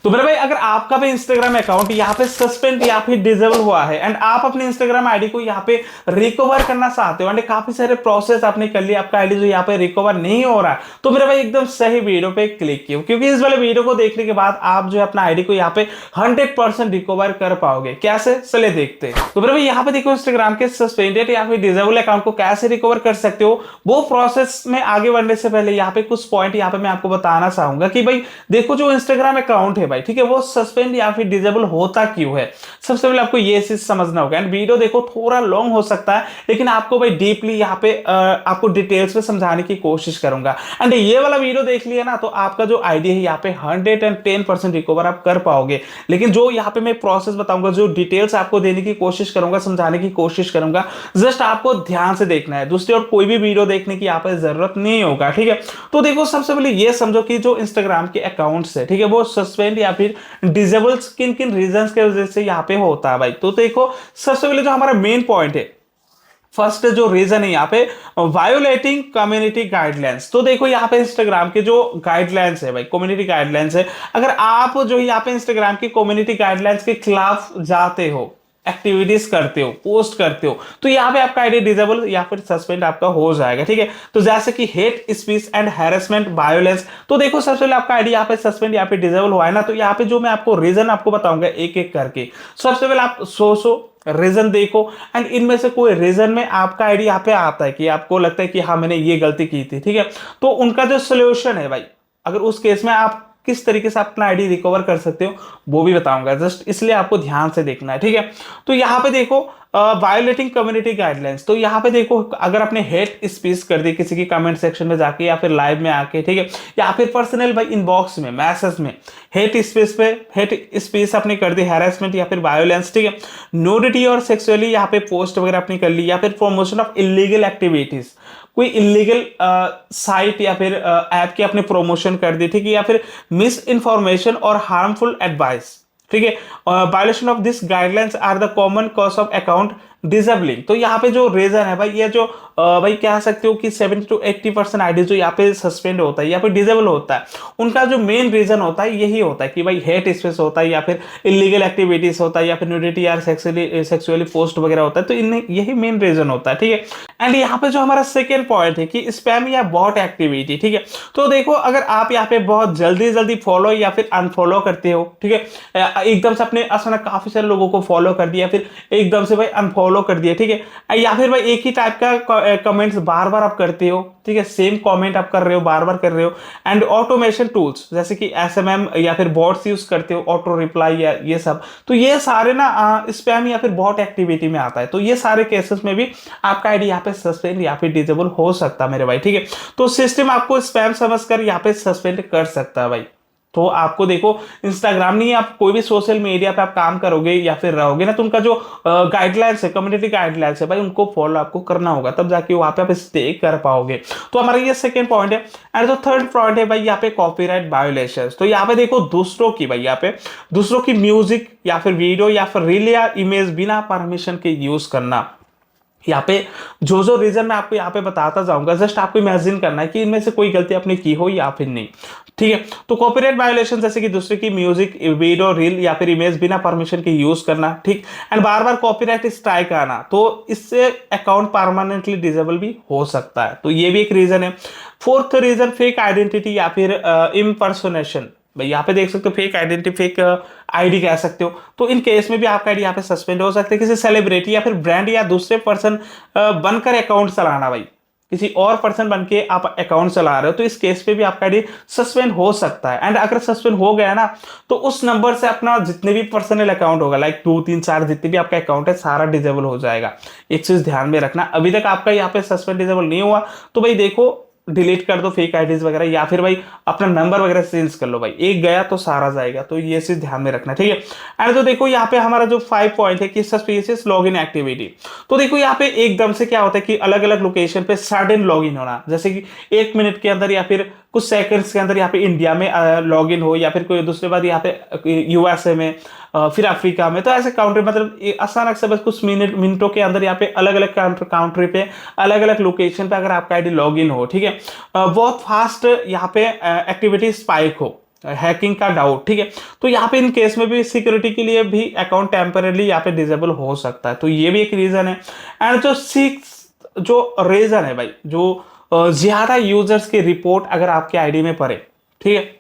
तो मेरे भाई अगर आपका भी इंस्टाग्राम अकाउंट यहाँ पे सस्पेंड या फिर डिसेबल हुआ है एंड आप अपने इंस्टाग्राम आईडी को यहाँ पे रिकवर करना चाहते हो एंड काफी सारे प्रोसेस आपने कर लिया, आपका आईडी जो यहाँ पे रिकवर नहीं हो रहा, तो मेरे भाई एकदम सही वीडियो पे क्लिक किया, क्योंकि इस वाले वीडियो को देखने के बाद आप जो है अपना आईडी को यहाँ पे 100% रिकवर कर पाओगे। कैसे, चले देखते हैं। तो मेरे भाई यहाँ पे देखो इंस्टाग्राम के सस्पेंडेड या फिर डिसेबल अकाउंट को कैसे रिकवर कर सकते हो, वो प्रोसेस में आगे बढ़ने से पहले यहाँ पे कुछ पॉइंट यहाँ पे मैं आपको बताना चाहूंगा कि भाई देखो जो इंस्टाग्राम अकाउंट है भाई, ठीक है, वो सस्पेंड या फिर डिसेबल होता क्यों है। सबसे पहले आपको ये चीज समझना होगा एंड वीडियो देखो थोड़ा लॉन्ग हो सकता है, लेकिन आपको भाई डीपली यहाँ पे आपको डिटेल्स में समझाने की कोशिश करूंगा। एंड ये वाला वीडियो देख लिया ना तो आपका जो आईडी है यहाँ पे 110% रिकवर आप कर पाओगे। लेकिन जो यहाँ पे मैं प्रोसेस बताऊंगा, जो डिटेल्स आपको देने की कोशिश करूंगा, समझाने की कोशिश करूंगा, जस्ट आपको ध्यान से देखना है, दूसरी और कोई भी वीडियो देखने की यहाँ पे जरूरत नहीं होगा, ठीक है। तो देखो सबसे पहले ये समझो कि जो इंस्टाग्राम के अकाउंट्स है, ठीक है, वो सस्पेंड या फिर डिसेबल किन किन रीजंस के वजह से यहाँ पे होता है भाई। तो देखो सबसे पहले जो हमारा मेन पॉइंट है, फर्स्ट जो रीजन है यहाँ पे वायोलेटिंग कम्युनिटी गाइडलाइंस। तो देखो यहाँ पे इंस्टाग्राम के जो गाइडलाइंस है भाई, कम्युनिटी गाइडलाइंस है, अगर आप जो यहाँ पे इंस्टाग्राम की कम्युनिटी गाइडलाइंस के खिलाफ जाते हो, एक्टिविटीज करते हो, पोस्ट करते हो, तो यहाँ पे आपका आईडी डिसेबल या फिर सस्पेंड आपका हो जाएगा, ठीक है। तो जैसे कि hate speech and harassment violence, तो देखो सबसे पहले आपका आईडी यहाँ पे सस्पेंड या फिर डिसेबल हुआ है ना, तो यहाँ पे जो मैं आपको रीजन आपको बताऊंगा एक एक करके। सबसे पहले आप सो रीजन देखो एंड इनमें से कोई रीजन में आपका आईडी यहाँ पे आता है कि आपको लगता है कि हाँ मैंने ये गलती की थी, ठीक है, तो उनका जो सोल्यूशन है भाई, अगर उस केस में आप किस तरीके से अपना आईडी रिकवर कर सकते हो वो भी बताऊंगा, जस्ट इसलिए आपको ध्यान से देखना है, ठीक है। तो यहाँ पे देखो वायोलेटिंग कम्युनिटी गाइडलाइंस, तो यहाँ पे देखो अगर आपने हेट स्पीच कर दी किसी की कमेंट सेक्शन में जाके या फिर लाइव में आके, ठीक है, या फिर पर्सनल भाई इनबॉक्स में मैसेज में हेट स्पीच आपने कर दी, हैरेसमेंट या फिर वायोलेंस, ठीक है, न्यूडिटी और सेक्सुअली यहाँ पे पोस्ट वगैरह आपने कर ली, या फिर प्रमोशन ऑफ इलीगल एक्टिविटीज, कोई इलीगल साइट या फिर ऐप की आपने प्रमोशन कर दी, ठीक है, या फिर मिस इंफॉर्मेशन और हार्मफुल एडवाइस, ठीक है, violation of this guidelines are the common cause of account disabling. तो यहाँ पे जो रीजन है भाई, ये जो भाई कह सकते हो कि 70 to 80% आईडी जो यहाँ पे सस्पेंड होता है या फिर डिसेबल होता है, उनका जो मेन रीजन होता है यही होता है कि भाई हेट स्पीच होता है या फिर इलीगल एक्टिविटीज होता है या फिर न्यूडिटी या सेक्सुअली पोस्ट वगैरह होता है, तो इन यही मेन रीजन होता है, ठीक है। एंड यहाँ पे जो हमारा सेकेंड पॉइंट है कि स्पैम या बॉट एक्टिविटी, ठीक है। तो देखो अगर आप यहाँ पे बहुत जल्दी फॉलो या फिर अनफॉलो करते हो, ठीक है, एकदम से अपने अचानक काफी सारे लोगों को फॉलो कर दिया, फिर एकदम से भाई अनफॉलो कर दिया, ठीक है, या फिर भाई एक ही टाइप का कमेंट्स बार बार आप करते हो, ठीक है, सेम कमेंट आप कर रहे हो, बार बार कर रहे हो, एंड ऑटोमेशन टूल्स जैसे कि एसएमएम या फिर बॉट्स यूज करते हो, ऑटो रिप्लाई या ये सब, तो ये सारे ना स्पैम या फिर बॉट एक्टिविटी में आता है। तो ये सारे केसेस में भी आपका आईडी यहाँ पे सस्पेंड या फिर डिसेबल हो सकता है मेरे भाई, ठीक है। तो सिस्टम आपको स्पैम समझकर यहाँ पे सस्पेंड कर सकता है भाई। तो आपको देखो इंस्टाग्राम नहीं, आप कोई भी सोशल मीडिया पे आप काम करोगे या फिर रहोगे ना, तो उनका जो गाइडलाइंस है, कम्युनिटी गाइडलाइंस है भाई, उनको फॉलो आपको करना होगा, तब जाके वहां पे आप स्टे कर पाओगे। तो हमारा ये सेकंड पॉइंट है। एंड जो थर्ड पॉइंट है भाई यहाँ पे कॉपीराइट वायोलेशंस। तो यहाँ पे देखो दूसरों की भाई, यहाँ पे दूसरों की म्यूजिक या फिर वीडियो या फिर रील या इमेज बिना परमिशन के यूज करना, यहाँ पे जो रीजन मैं आपको यहाँ पे बताता जाऊंगा, जस्ट आपको इमेजिन करना है कि इनमें से कोई गलती आपने की हो या फिर नहीं, ठीक है। तो कॉपीराइट वायोलेशन जैसे कि दूसरे की म्यूजिक, वीडियो, रील या फिर इमेज बिना परमिशन के यूज करना, ठीक, and bar bar copyright strike आना, तो इससे अकाउंट परमानेंटली डिसेबल भी हो सकता है। तो ये भी एक रीजन है। फोर्थ रीजन फेक आइडेंटिटी या फिर इम्पर्सोनेशन। भाई यहाँ पे देख सकते हो फेक आइडेंटिटी, फेक आईडी कह सकते हो, तो इन केस में भी आपका आईडी यहाँ पे सस्पेंड हो सकता है। किसी सेलिब्रिटी या फिर ब्रांड या दूसरे पर्सन बनकर अकाउंट चलाना, भाई किसी और पर्सन बन के आप अकाउंट चला रहे हो, तो इस केस पे भी आपका आईडी सस्पेंड हो सकता है। एंड अगर सस्पेंड हो गया ना, तो उस नंबर से अपना जितने भी पर्सनल अकाउंट होगा, लाइक 2 3 4 जितने भी आपका अकाउंट है, सारा डिसेबल हो जाएगा। एक चीज ध्यान में रखना, अभी तक आपका यहाँ पे सस्पेंड डिसेबल नहीं हुआ तो भाई देखो डिलीट कर दो फेक आईडीज वगैरह, या फिर भाई अपना नंबर वगैरह चेंज कर लो, भाई एक गया तो सारा जाएगा। तो ये चीज ध्यान में रखना, ठीक है। एंड तो देखो यहाँ पे हमारा जो 5 पॉइंट है कि सस्पिशियस लॉगिन एक्टिविटी। तो देखो यहाँ पे एकदम से क्या होता है कि अलग अलग लोकेशन पे सडन लॉगिन होना, जैसे कि 1 मिनट के अंदर या फिर कुछ सेकंड्स के अंदर यहाँ पे इंडिया में लॉगिन हो, या फिर कोई दूसरे बात यहाँ पे यूएसए में, फिर अफ्रीका में, तो ऐसे काउंट्री मतलब अचानक से बस कुछ मिनटों के अंदर यहाँ पे अलग अलग काउंट्री पे अलग अलग लोकेशन पे अगर आपका आईडी लॉगिन हो, ठीक है, बहुत फास्ट यहाँ पे एक्टिविटी स्पाइक हो, हैकिंग का डाउट, ठीक है। तो यहाँ पे इन केस में भी सिक्योरिटी के लिए भी अकाउंट टेम्परली यहाँ पे डिसेबल हो सकता है, तो ये भी एक रीजन है। एंड जो सिक्स जो रीजन है भाई, जो ज्यादा यूजर्स की रिपोर्ट अगर आपके आईडी में पड़े, ठीक है,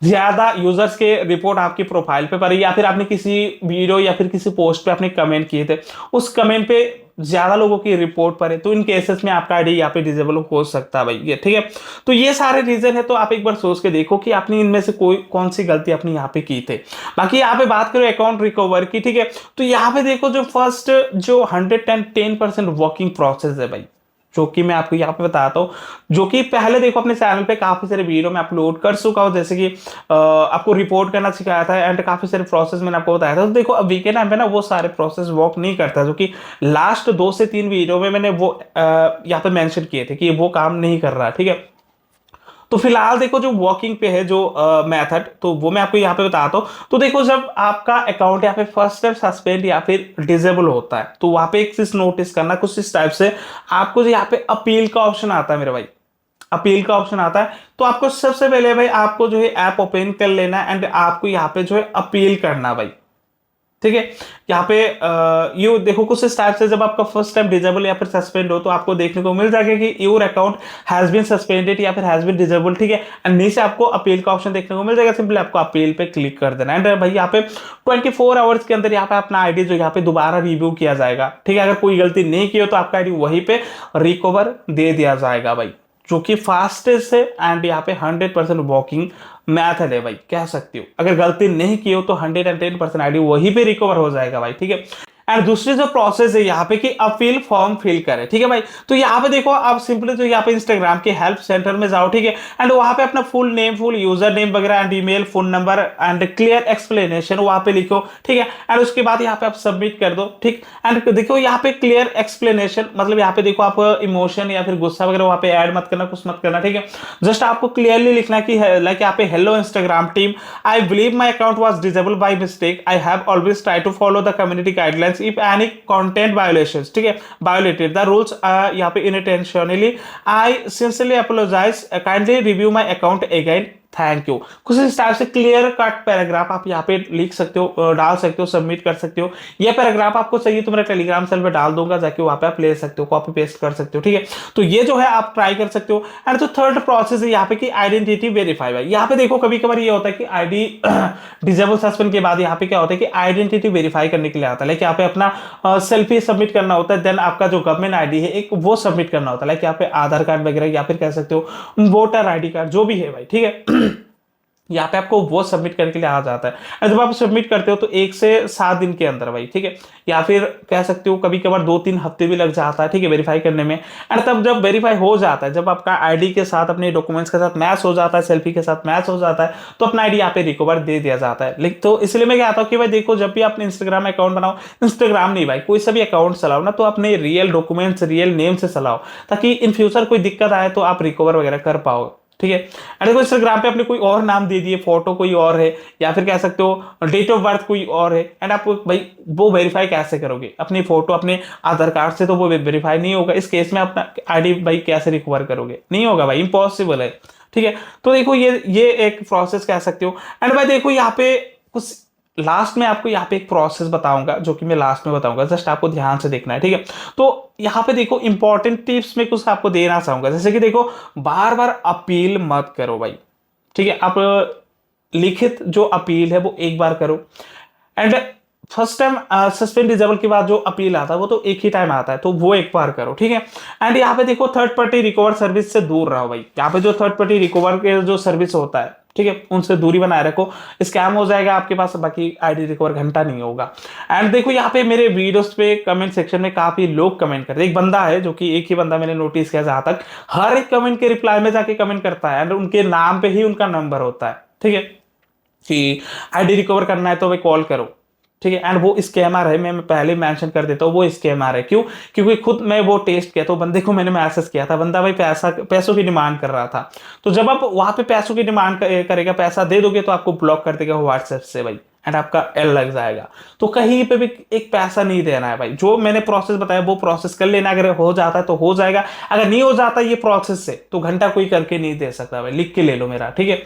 ज्यादा यूजर्स के रिपोर्ट आपकी प्रोफाइल पे पड़ी, या फिर आपने किसी वीडियो या फिर किसी पोस्ट पे आपने कमेंट किए थे, उस कमेंट पे ज्यादा लोगों की रिपोर्ट पड़े, तो इन केसेस में आपका आईडी यहाँ पे डिसेबल हो सकता है भाई, ये ठीक है। तो ये सारे रीजन है, तो आप एक बार सोच के देखो कि आपने इनमें से कोई कौन सी गलती अपनी यहाँ पे की थे। बाकी यहाँ पे बात करो अकाउंट रिकवर की, ठीक है, तो यहाँ पे देखो जो फर्स्ट जो 110% वर्किंग प्रोसेस है भाई, जो कि मैं आपको यहाँ पे बताता हूँ, जो कि पहले देखो अपने चैनल पे काफी सारे वीडियो में अपलोड कर चुका हूँ, जैसे कि आपको रिपोर्ट करना सिखाया था एंड काफी सारे प्रोसेस मैंने आपको बताया था। तो देखो अभी के टाइम पे ना वो सारे प्रोसेस वर्क नहीं करता, जो कि लास्ट 2 से 3 वीडियो में मैंने वो यहाँ पे मेंशन किए थे कि वो काम नहीं कर रहा, ठीक है। तो फिलहाल देखो जो वॉकिंग पे है जो मेथड, तो वो मैं आपको यहाँ पे बताता हूँ। तो देखो जब आपका अकाउंट यहाँ पे फर्स्ट टाइम सस्पेंड या फिर डिसेबल होता है, तो वहां पे एक चीज नोटिस करना, कुछ इस टाइप से आपको जो यहाँ पे अपील का ऑप्शन आता है मेरे भाई, अपील का ऑप्शन आता है, तो आपको सबसे पहले भाई आपको जो है ऐप ओपन कर लेना है एंड आपको यहाँ पे जो है अपील करना भाई, ठीक है। यहाँ पे यू देखो कुछ इस टाइप से जब आपका फर्स्ट टाइम डिजेबल या फिर सस्पेंड हो, तो आपको देखने को मिल जाएगा कि your account has been suspended या फिर हैज बीन डिजेबल, ठीक है। एंड नीचे आपको अपील का ऑप्शन देखने को मिल जाएगा, सिंपली आपको अपील पे क्लिक कर देना एंड भाई यहाँ पे 24 आवर्स के अंदर यहाँ पे अपना आईडी जो यहाँ पे दोबारा रिव्यू किया जाएगा, ठीक है। अगर कोई गलती नहीं की हो तो आपका आईडी वहीं पे रिकवर दे दिया जाएगा भाई, जो कि फास्टेस्ट है एंड यहाँ पे 100% वॉकिंग मैथड है भाई, कह सकती हो। अगर गलती नहीं की हो तो 110% आईडी वहीं पे रिकवर हो जाएगा भाई, ठीक है। एंड दूसरी जो प्रोसेस है यहाँ पे कि अपील फॉर्म फिल करें, ठीक है भाई। तो यहाँ पे देखो आप सिंपली जो यहाँ पे इंस्टाग्राम के हेल्प सेंटर में जाओ, ठीक है, एंड वहां पे अपना full name, full user name वगैरह and email, phone number and clear explanation वहां पे लिखो, ठीक है। एंड उसके बाद यहाँ पे आप सबमिट कर दो, ठीक। एंड देखो यहाँ पे क्लियर एक्सप्लेनेशन मतलब यहाँ पे देखो आप इमोशन या फिर गुस्सा वगैरह वहां पे ऐड मत करना, कुछ मत करना, ठीक है। जस्ट आपको क्लियरली लिखना कि लाइक यहाँ पे hello Instagram team, I believe my account was disable by mistake, I have always try to follow the community guidelines, if any content violations, ठीक है, violated the rules यहाँ पे unintentionally, I sincerely apologize, kindly review my account again, thank you. कुछ इस type से clear cut paragraph आप यहाँ पे लिख सकते हो, डाल सकते हो, सबमिट कर सकते हो। ये पैराग्राफ आपको चाहिए तो मेरा टेलीग्राम सेल पे डाल दूंगा, जाके वहां पे आप ले सकते हो, कॉपी पेस्ट कर सकते हो, ठीक है। तो ये जो है आप ट्राई कर सकते हो। एंड जो थर्ड प्रोसेस है यहाँ पे कि आइडेंटिटी वेरीफाई है। यहाँ पे देखो कभी कभार ये होता है कि आईडी डिसेबल सस्पेंड के बाद यहाँ पे क्या होता है कि आइडेंटिटी वेरीफाई करने के लिए आता है, लाइक यहाँ पे अपना सेल्फी सबमिट करना होता है, देन आपका जो गवर्नमेंट आईडी है एक वो सबमिट करना होता है, लाइक यहाँ पे आधार कार्ड वगैरह या फिर कह सकते हो वोटर आईडी कार्ड जो भी है भाई, ठीक है। यहाँ पे आपको वो सबमिट करने के लिए आ जाता है, और जब आप सबमिट करते हो तो 1 से 7 दिन के अंदर भाई, ठीक है, या फिर कह सकते हो कभी कभार 2-3 हफ्ते भी लग जाता है, ठीक है, वेरीफाई करने में। और तब जब वेरीफाई हो जाता है, जब आपका आईडी के साथ अपने डॉक्यूमेंट्स के साथ मैच हो जाता है, सेल्फी के साथ मैच हो जाता है, तो अपना आईडी यहाँ पे रिकवर दे दिया जाता है। लेकिन तो इसलिए मैं कहता हूँ कि भाई देखो जब भी आपने इंस्टाग्राम अकाउंट बनाओ, इंस्टाग्राम नहीं भाई कोई सा भी अकाउंट चलाओ ना, तो अपने रियल डॉक्यूमेंट्स रियल नेम से चलाओ, ताकि इन फ्यूचर कोई दिक्कत आए तो आप रिकवर वगैरह कर पाओ, ठीक है। एंड देखो इंस्टाग्राम पे अपने कोई और नाम दे दिए, फोटो कोई और है, या फिर कह सकते हो डेट ऑफ बर्थ कोई और है, एंड आप भाई वो वेरीफाई कैसे करोगे? अपनी फोटो अपने आधार कार्ड से तो वो वेरीफाई नहीं होगा। इस केस में अपना आईडी भाई कैसे रिकवर करोगे? नहीं होगा भाई, इम्पॉसिबल है, ठीक है। तो देखो ये एक प्रोसेस कह सकते हो। एंड भाई देखो यहाँ पे कुछ लास्ट में आपको यहाँ पे एक प्रोसेस बताऊंगा, जो कि मैं लास्ट में बताऊंगा, जस्ट आपको ध्यान से देखना है, ठीक है। तो यहाँ पे देखो इंपॉर्टेंट टिप्स में कुछ आपको देना चाहूंगा, जैसे कि देखो बार बार अपील मत करो भाई, ठीक है। आप लिखित जो अपील है वो एक बार करो, and first time suspend disable के बाद जो अपील आता है वो तो एक ही टाइम आता है, तो वो एक बार करो, ठीक है। एंड यहाँ पे देखो थर्ड पार्टी रिकवर सर्विस से दूर रहो भाई। यहाँ पे जो थर्ड पार्टी रिकवर के जो सर्विस होता है, ठीक है, उनसे दूरी बनाए रखो, स्कैम हो जाएगा आपके पास, बाकी आईडी रिकवर घंटा नहीं होगा। एंड देखो यहाँ पे मेरे वीडियोस पे कमेंट सेक्शन में काफी लोग कमेंट करते हैं। एक बंदा है जो कि एक ही बंदा मैंने नोटिस किया जहां तक हर एक कमेंट के रिप्लाई में जाके कमेंट करता है, एंड उनके नाम पे ही उनका नंबर होता है, ठीक है, कि आईडी रिकवर करना है तो भाई कॉल करो, ठीक है। एंड वो स्कैमर है, मैं पहले मेंशन कर देता हूँ वो स्कैमर है। क्यों? क्योंकि खुद मैं वो टेस्ट किया, तो बंदे को मैंने मैसेज किया था, बंदा भाई पैसों की डिमांड कर रहा था। तो जब आप वहां पे पैसों की डिमांड करेगा, पैसा दे दोगे तो आपको ब्लॉक कर देगा व्हाट्सएप से भाई, एंड आपका एल लग जाएगा। तो कहीं पे भी एक पैसा नहीं देना है भाई, जो मैंने प्रोसेस बताया वो प्रोसेस कर लेना, अगर हो जाता है तो हो जाएगा, अगर नहीं हो जाता ये प्रोसेस से तो घंटा कोई करके नहीं दे सकता भाई, लिख के ले लो मेरा, ठीक है।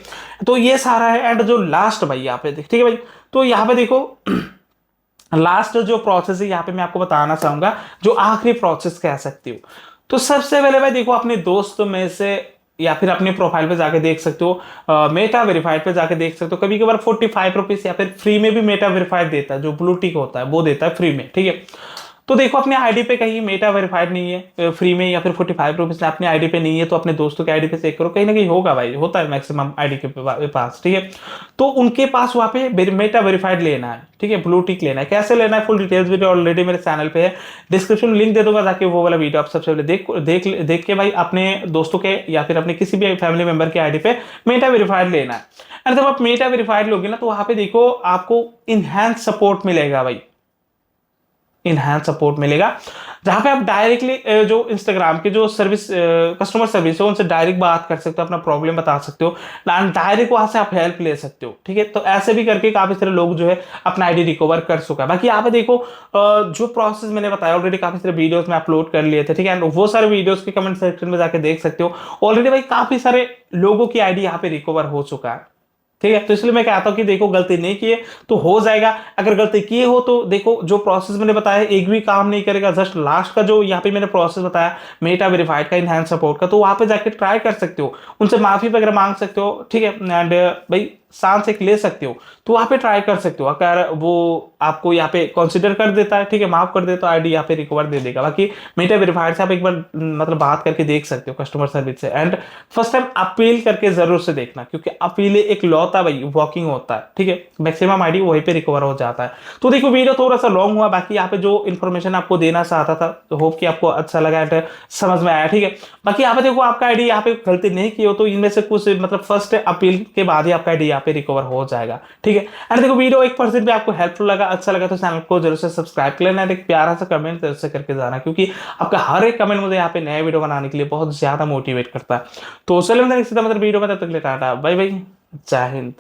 तो ये सारा है। एंड जो लास्ट भाई यहाँ पे ठीक है भाई, तो यहाँ पे देखो लास्ट जो प्रोसेस है यहाँ पे मैं आपको बताना चाहूंगा, जो आखिरी प्रोसेस कह सकती हूँ। तो सबसे पहले भाई देखो, अपने दोस्त में से या फिर अपने प्रोफाइल पे जाके देख सकते हो, मेटा वेरीफाइड पे जाके देख सकते हो। कभी कभार 45 रुपीज या फिर फ्री में भी मेटा वेरीफाइड देता है, जो ब्लू टिक होता है वो देता है फ्री में, ठीक है। तो देखो अपने आईडी पे कहीं मेटा वेरीफाइड नहीं है फ्री में, या फिर 45 रुपीज अपने आईडी पे नहीं है, तो अपने दोस्तों के आईडी पे चेक करो, कहीं ना कहीं होगा भाई, होता है मैक्सिमम आईडी के पास, ठीक है। तो उनके पास वहां पे मेटा वेरीफाइड लेना है, ठीक है, ब्लू टिक लेना है। कैसे लेना है फुल डिटेल्स वीडियो ऑलरेडी मेरे चैनल पे है, डिस्क्रिप्शन में लिंक दे दूंगा, ताकि वो वाला वीडियो आप सबसे पहले देख के भाई अपने दोस्तों के या फिर अपने किसी भी फैमिली मेंबर के आईडी पे मेटा वेरीफाइड लेना है। और जब आप मेटा वेरीफाइड लोगे ना, तो वहां पे देखो आपको इनहैंस सपोर्ट मिलेगा भाई, इनहैंस सपोर्ट मिलेगा, जहां पे आप डायरेक्टली जो इंस्टाग्राम के जो सर्विस कस्टमर सर्विस है उनसे डायरेक्ट बात कर सकते हो, अपना प्रॉब्लम बता सकते हो, डायरेक्ट वहां से आप हेल्प ले सकते हो, ठीक है। तो ऐसे भी करके काफी सारे लोग जो है अपना आईडी रिकवर कर चुका है। बाकी यहाँ पे देखो जो प्रोसेस मैंने बताया ऑलरेडी, काफी सारे वीडियोस में अपलोड कर लिए थे, ठीक है। वो सारे वीडियोस के कमेंट सेक्शन में जाके देख सकते हो, ऑलरेडी भाई काफी सारे लोगों की आईडी यहाँ पे रिकवर हो चुका है, ठीक है। तो इसलिए मैं कहता हूं कि देखो गलती नहीं किए तो हो जाएगा, अगर गलती किए हो तो देखो जो प्रोसेस मैंने बताया एक भी काम नहीं करेगा, जस्ट लास्ट का जो यहाँ पे मैंने प्रोसेस बताया मेटा वेरीफाइड का, इनहैंस सपोर्ट का, तो वहां पे जाके ट्राई कर सकते हो, उनसे माफी वगैरह मांग सकते हो, ठीक है। एंड भाई सांस एक ले सकते हो, तो वहां पे ट्राई कर सकते हो, अगर वो आपको यहाँ पे कंसिडर कर देता है, ठीक है, माफ कर दे तो आईडी यहाँ पे रिकवर दे देगा। बाकी मेटा वेरीफाइड से आप एक बार मतलब बात करके देख सकते हो कस्टमर सर्विस से, एंड फर्स्ट टाइम अपील करके जरूर से देखना, क्योंकि अपील एक लौता भाई वॉकिंग होता है, ठीक है, मैक्सिमम आईडी वहीं पे रिकवर हो जाता है। तो देखो वीडियो थोड़ा सा लॉन्ग हुआ, बाकी यहाँ पे जो इन्फॉर्मेशन आपको देना चाहता था, तो होप कि आपको अच्छा लगा एंड समझ में आया, ठीक है। बाकी यहाँ पे देखो आपका आईडी यहाँ पे गलती नहीं की हो तो इनमें से कुछ मतलब फर्स्ट अपील के बाद ही आपका आईडी यहाँ पे रिकवर हो जाएगा, ठीक है। एंड देखो वीडियो 1% भी आपको हेल्पफुल लगा, अच्छा लगा तो चैनल को जरूर से सब्सक्राइब कर लेना, एक प्यारा सा कमेंट जरूर से करके जाना, क्योंकि आपका हर एक कमेंट मुझे यहाँ पे नया वीडियो बनाने के लिए बहुत ज्यादा मोटिवेट करता है। तो चलिए सीधा मतलब वीडियो में, तब तक के लिए टाटा बाय बाय, जय हिंद।